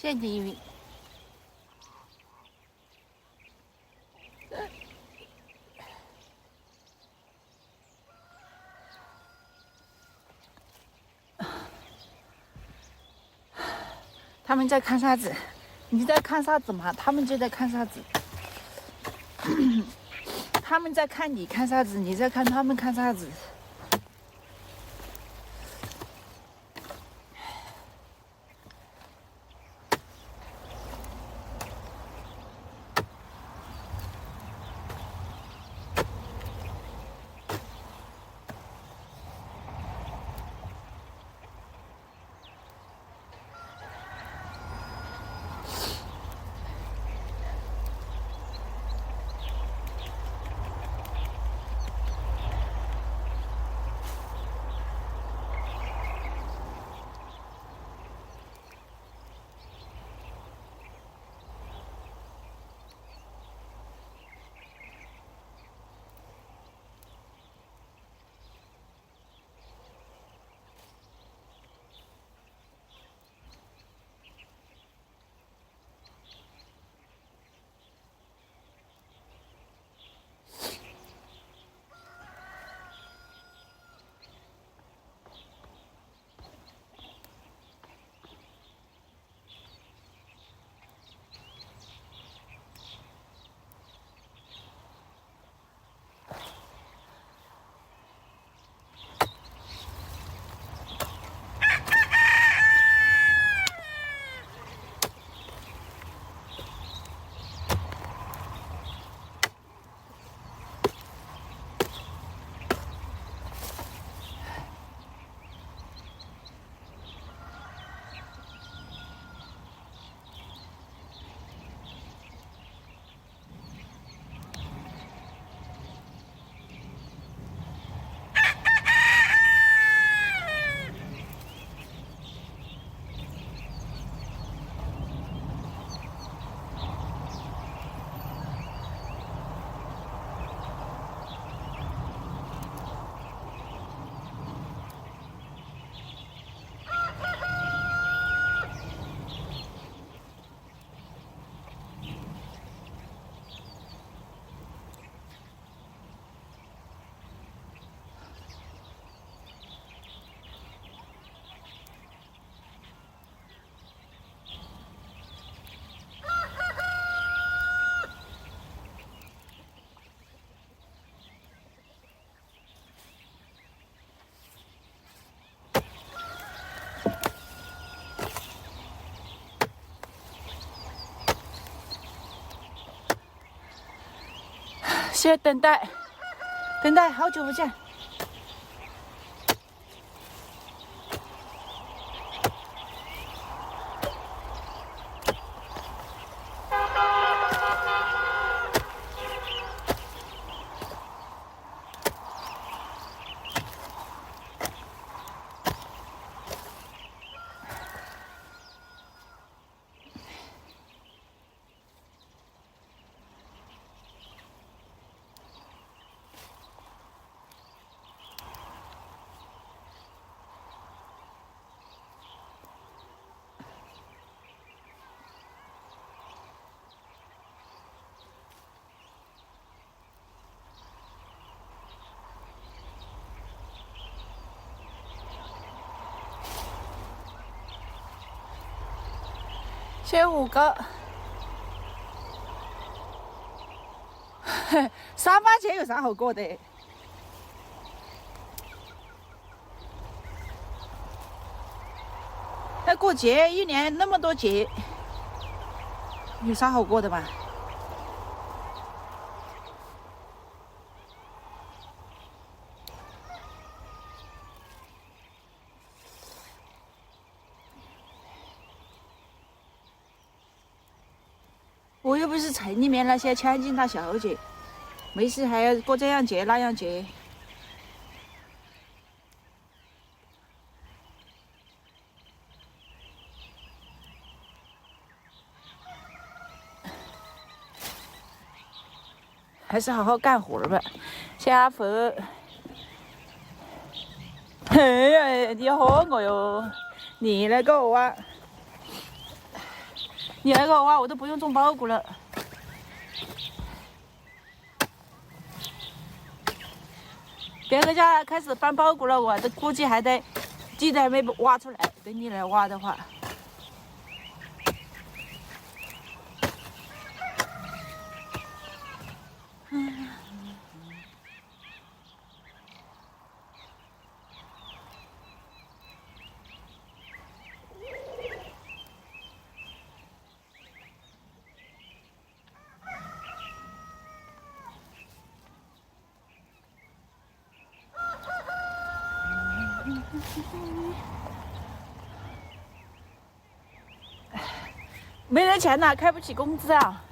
谢地狱。他们在看啥子？你在看啥子嘛？他们就在看啥子？他们在看你看啥子？你在看他们看啥子？先等待，等待，好久不见。先5个，3把钱有啥好过的？那过节1年那么多节，有啥好过的嘛？我又不是城里面那些千金大小姐，没事还要过这样节那样节。还是好好干活吧，下回。哎呀，你喝我哟，你那个啊！你那个娃我都不用种苞谷了。别个家开始搬苞谷了，我的估计还得地都还没挖出来，等你来挖的话。没得钱呐，开不起工资啊！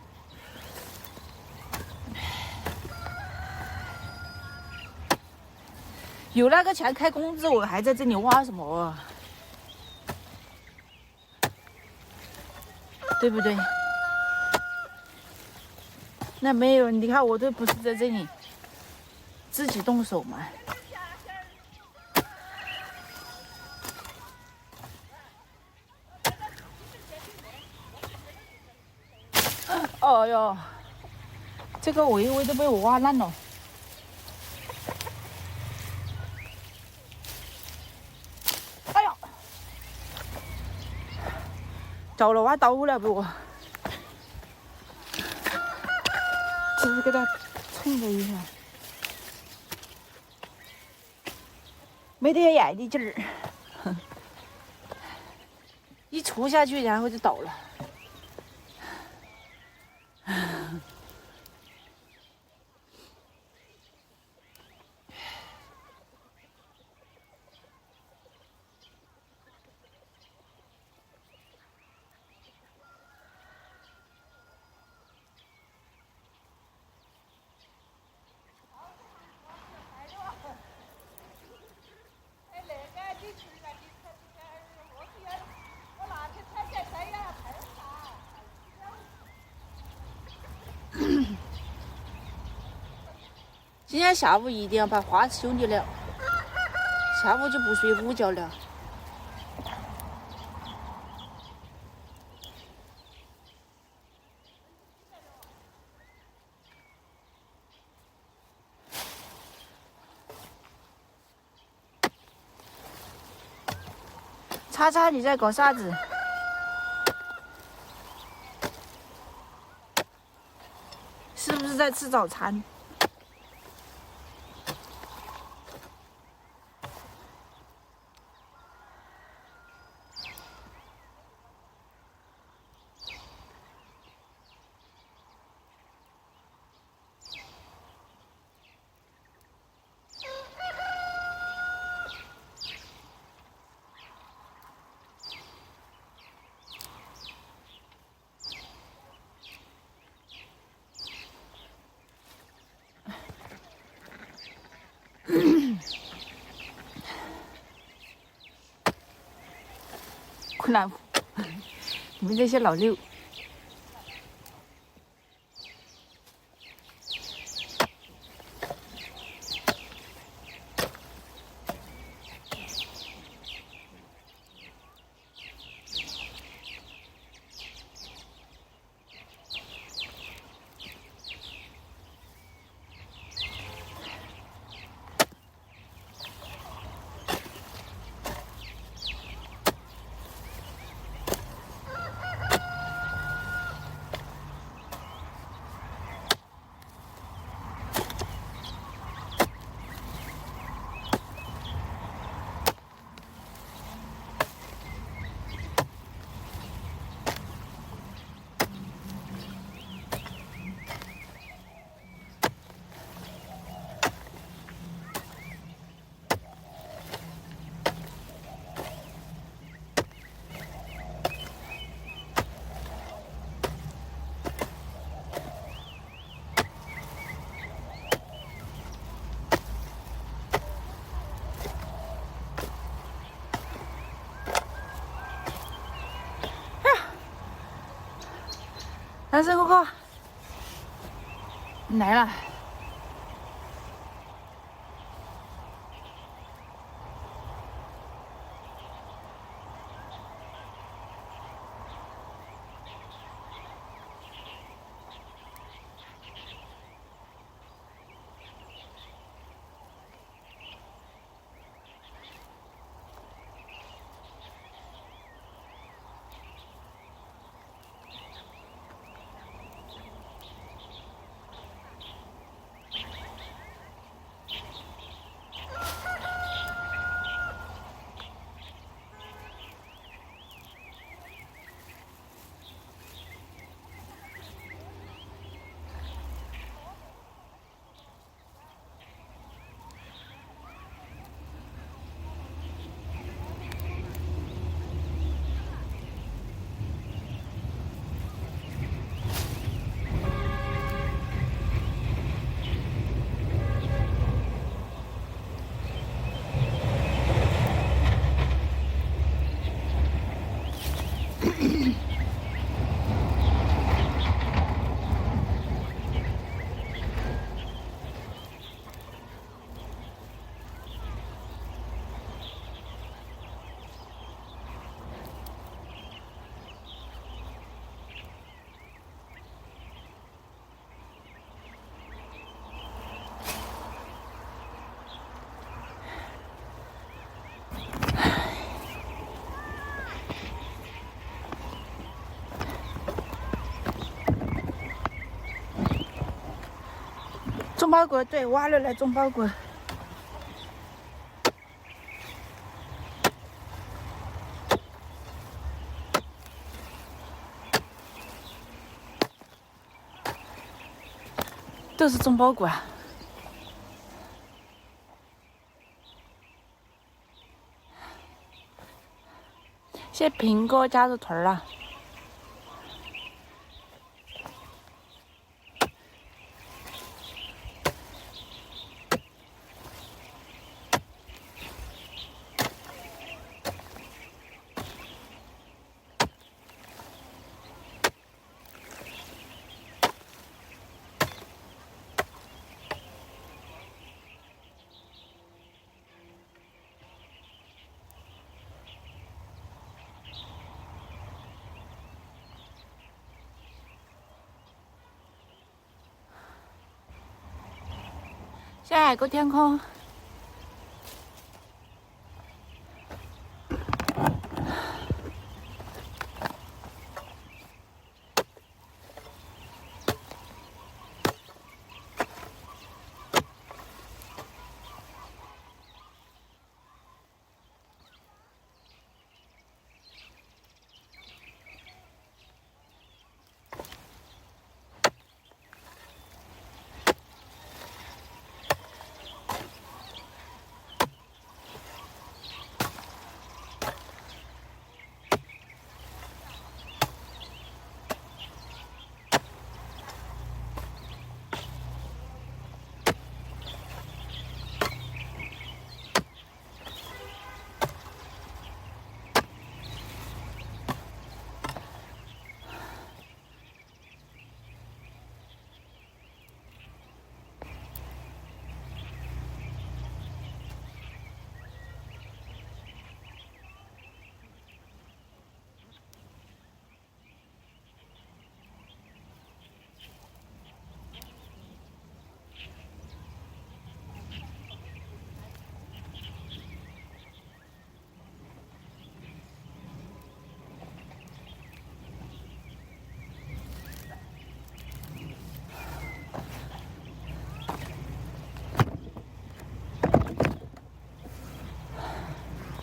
有那个钱开工资，我还在这里挖什么啊？对不对？那没有，你看我都不是在这里自己动手嘛。哦哟，这个围围都被我挖烂了。哎呀，着了挖刀了不？只是给它冲了一下，没得眼的劲儿，一戳下去，然后就倒了。今天下午一定要把花修理了，下午就不睡午觉了。叉叉，你在搞啥子？是不是在吃早餐？困难户，你们这些老六。男生哥哥来了。种包谷，对，挖了来种包谷。都是种包谷啊。现在苹果加入屯儿了。现在个天空，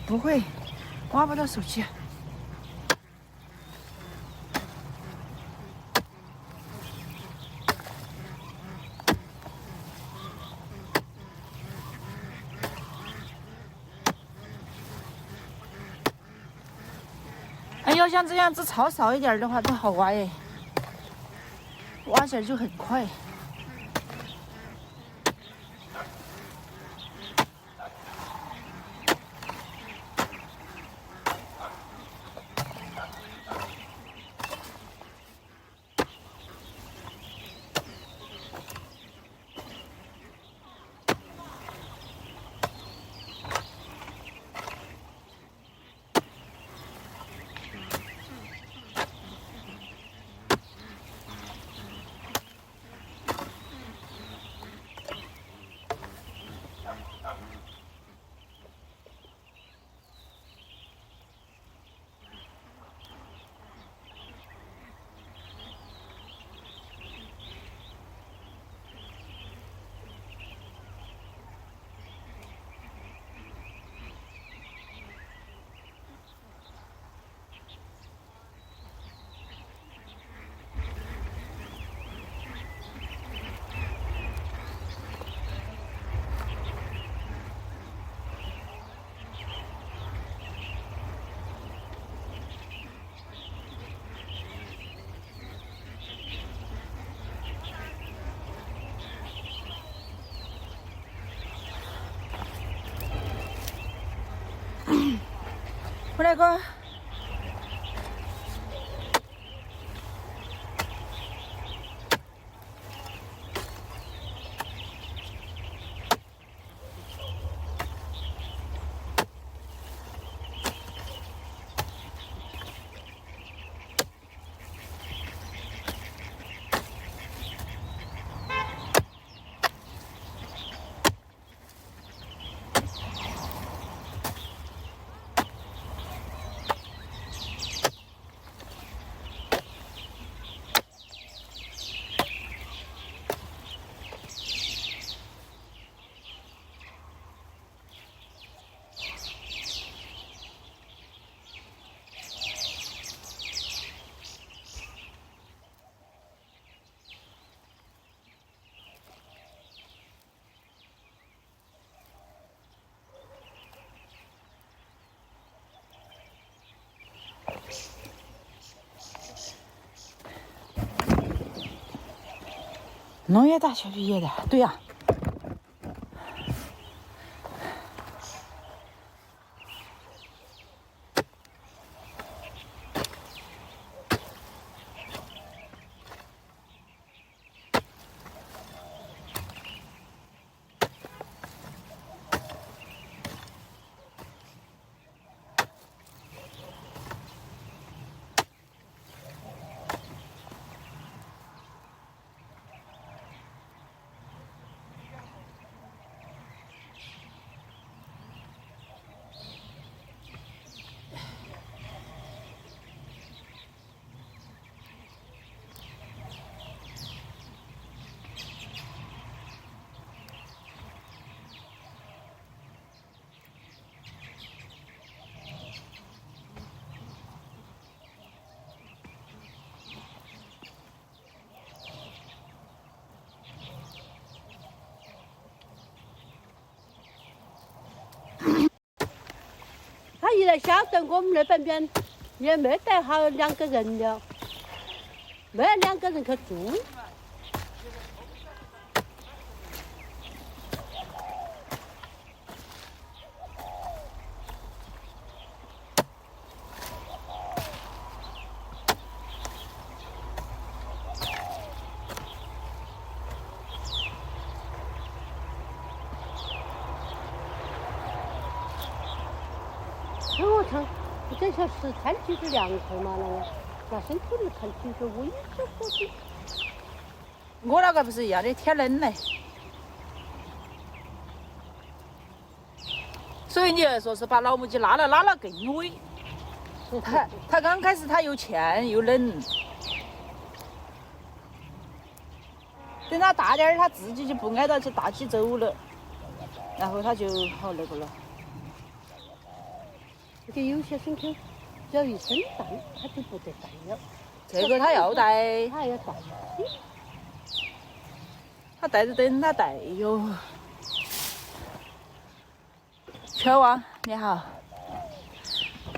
不会，挖不到手机。哎，要像这样子草少一点的话，都好挖哎，挖起来就很快。回来个。农业大学毕业的，对呀、他一来晓得我们那半边也没带好2个人了，没2个人去住。我看这小时看起是凉快嘛，那身体里看起是微缩缩的。我那个不是一样的，天冷嘞。所以你要说是把老母鸡拉了更危。他刚开始他又欠又冷，等他大点儿，他自己就不挨到去大起走了，然后他就好那个了。这有些身体只要一生蛋，它就不得蛋了。这个他要带，它要带。他带着等他带哟。小王你好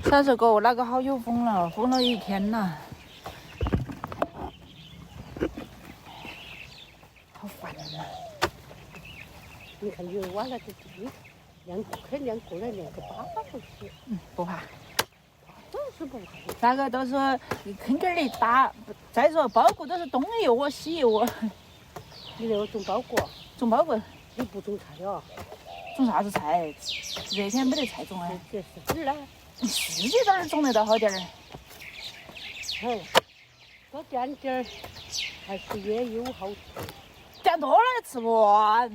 ，30个那个好有风了，风了一天了，好烦啊！你看有挖了个地，晾过来晾个8回去。不怕。都是不怕。那个都是坑坑里打，再说包谷都是东一窝西一窝。你那个种包谷？种包谷。你不种菜了？种啥子菜？热天没得菜种啊。这是籽呢？自己这儿种得到好点儿。多垫点儿，还是也有好处。垫多了吃不完，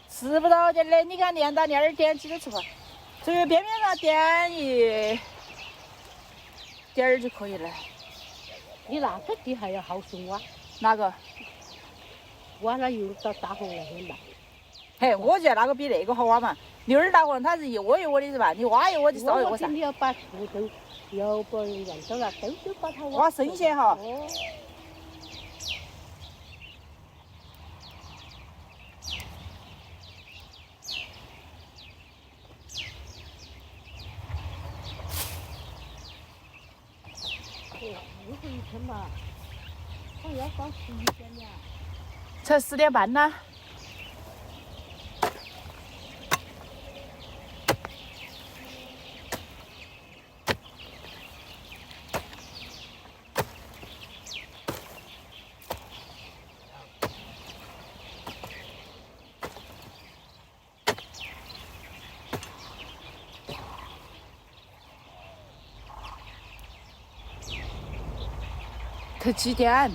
吃不到点的。你看练到2点几都吃不完，这个边边上点一点儿就可以了。你那个地还要好生挖。哪个？挖了用到大红那些烂。嘿，我觉得那个比那个好挖嘛。牛儿大红它是一窝一窝的是吧？你挖一窝就稍微我你要把土豆、萝卜、豌豆了都把它挖深些哈。又回一天嘛，我要到11点了。才10点半呢。头几天。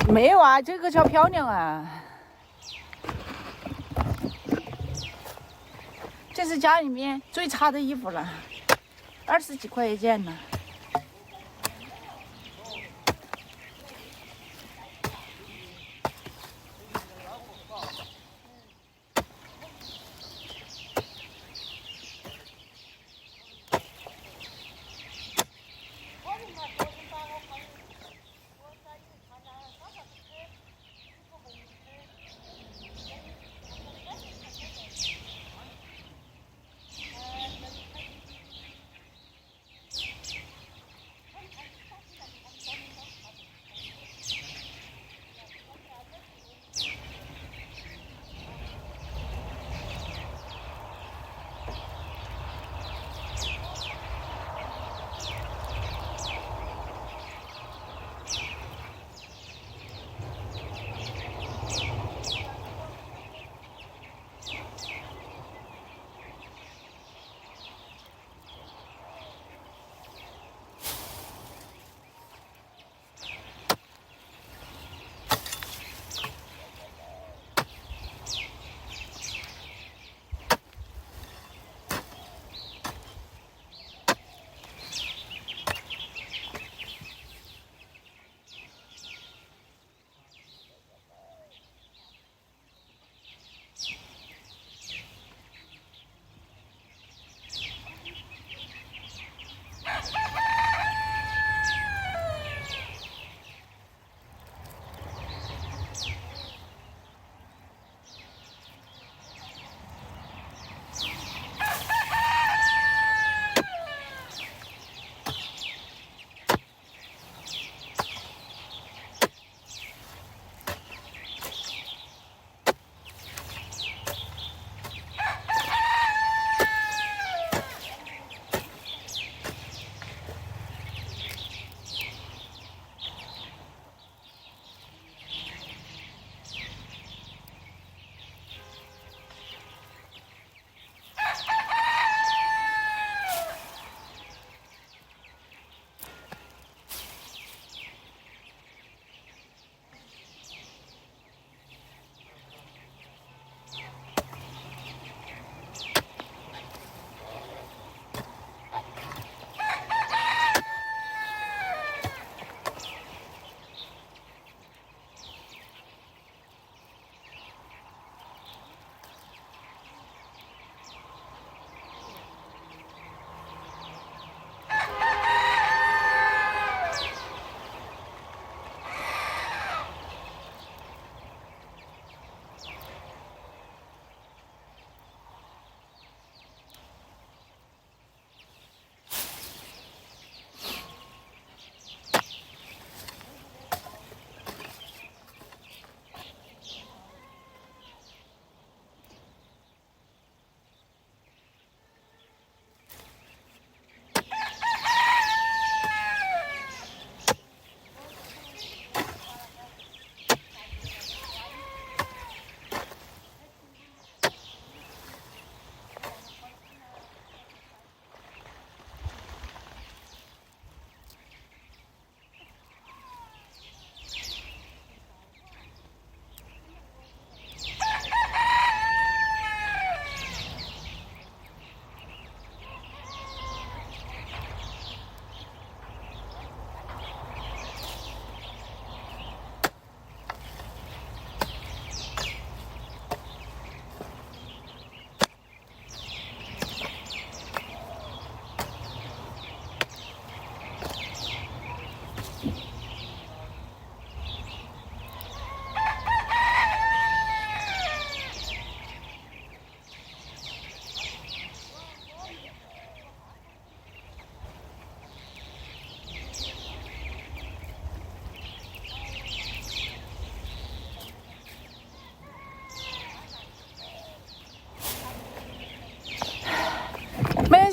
没有啊，这个叫漂亮啊。这是家里面最差的衣服了，20几块一件呢。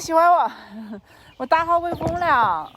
喜欢我，我打好威风了。